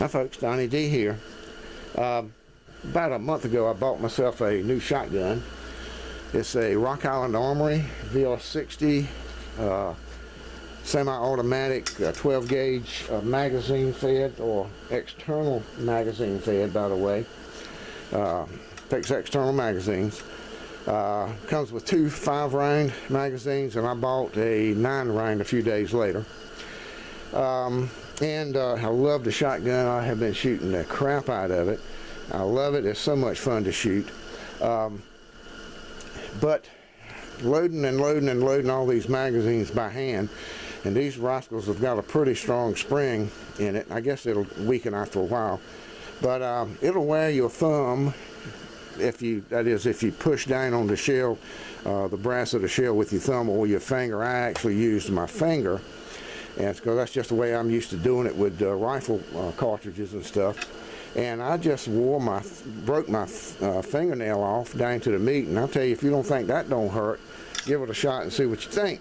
Hi folks, Donnie D here. About a month ago I bought myself a new shotgun. It's a Rock Island Armory VR60 semi-automatic 12 gauge magazine fed, or external magazine fed, by the way. Takes external magazines. Comes with two 5-round magazines, and I bought a 9-round a few days later. I love the shotgun. I have been shooting the crap out of it. I love it. It's so much fun to shoot. But loading and loading and loading all these magazines by hand, and these rascals have got a pretty strong spring in it. I guess it'll weaken after a while, but it'll wear your thumb if you push down on the shell, the brass of the shell with your thumb or your finger. I actually used my finger, and because that's just the way I'm used to doing it with rifle cartridges and stuff. And I just broke my fingernail off down to the meat. And I'll tell you, if you don't think that don't hurt, give it a shot and see what you think.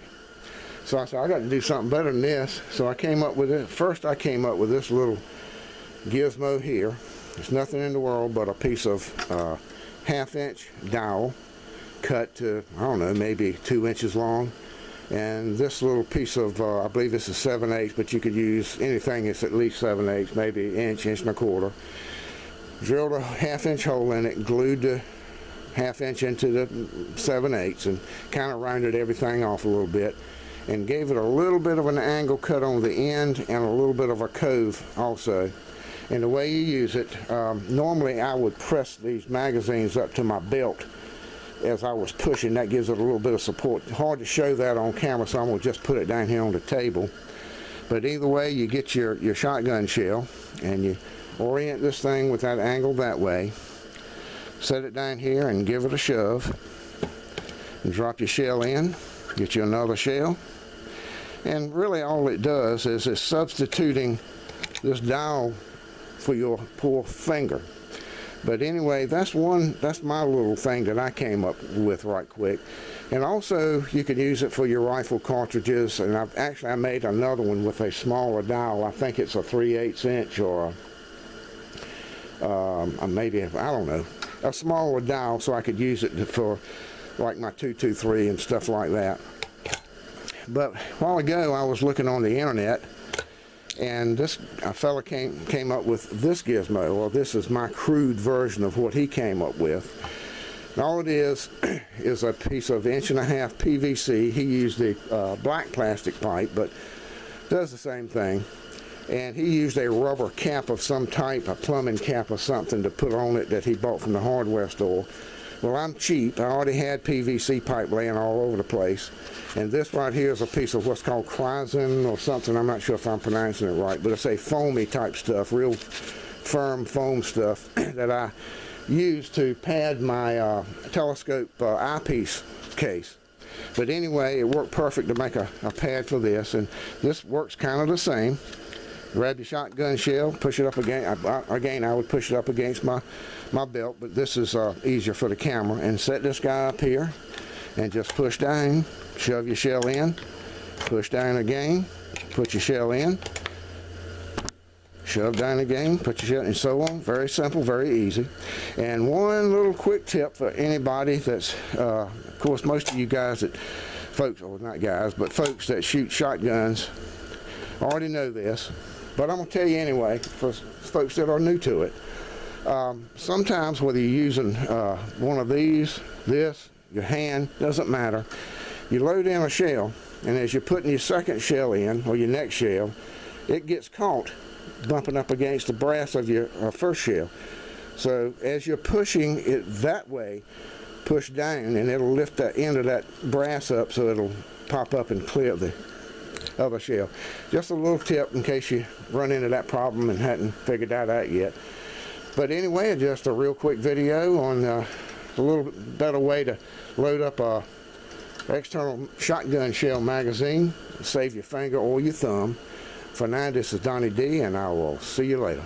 So I said, I got to do something better than this. So I came up with it. First, I came up with this little gizmo here. It's nothing in the world but a piece of 1/2-inch dowel cut to, I don't know, maybe 2 inches long. And this little piece of, I believe this is 7/8, but you could use anything that's at least 7/8, maybe inch and a quarter. Drilled a 1/2-inch hole in it, glued the 1/2 inch into the 7/8, and kind of rounded everything off a little bit, and gave it a little bit of an angle cut on the end and a little bit of a cove also. And the way you use it, normally I would press these magazines up to my belt as I was pushing. That gives it a little bit of support. Hard to show that on camera, so I'm going to just put it down here on the table. But either way, you get your shotgun shell, and you orient this thing with that angle that way. Set it down here and give it a shove. And drop your shell in. Get you another shell. And really all it does is it's substituting this dowel for your poor finger. But anyway, that's my little thing that I came up with right quick. And also, you can use it for your rifle cartridges. And I made another one with a smaller dowel. I think it's a 3/8 inch or maybe, I don't know, a smaller dowel, so I could use it for like my 223 and stuff like that. But a while ago, I was looking on the internet, and a fella came up with this gizmo. Well, this is my crude version of what he came up with. And all it is a piece of 1.5-inch PVC. He used a black plastic pipe, but does the same thing. And he used a rubber cap of some type, a plumbing cap or something, to put on it that he bought from the hardware store. Well, I'm cheap. I already had PVC pipe laying all over the place. And this right here is a piece of what's called Kryzin or something. I'm not sure if I'm pronouncing it right, but it's a foamy type stuff, real firm foam stuff that I use to pad my telescope eyepiece case. But anyway, it worked perfect to make a pad for this, and this works kind of the same. Grab your shotgun shell, push it up against, again I would push it up against my belt, but this is easier for the camera, and set this guy up here and just push down, shove your shell in, push down again, put your shell in, shove down again, put your shell in, and so on. Very simple, very easy. And one little quick tip for anybody that's, of course most of you guys folks that shoot shotguns already know this, but I'm going to tell you anyway, for folks that are new to it. Sometimes whether you're using one of these, your hand, doesn't matter. You load in a shell, and as you're putting your second shell in, or your next shell, it gets caught bumping up against the brass of your first shell. So as you're pushing it that way, push down, and it'll lift the end of that brass up so it'll pop up and clear the other shell. Just a little tip in case you run into that problem and hadn't figured that out yet. But anyway, just a real quick video on a little better way to load up a external shotgun shell magazine, save your finger or your thumb. For now, this is Donnie D, and I will see you later.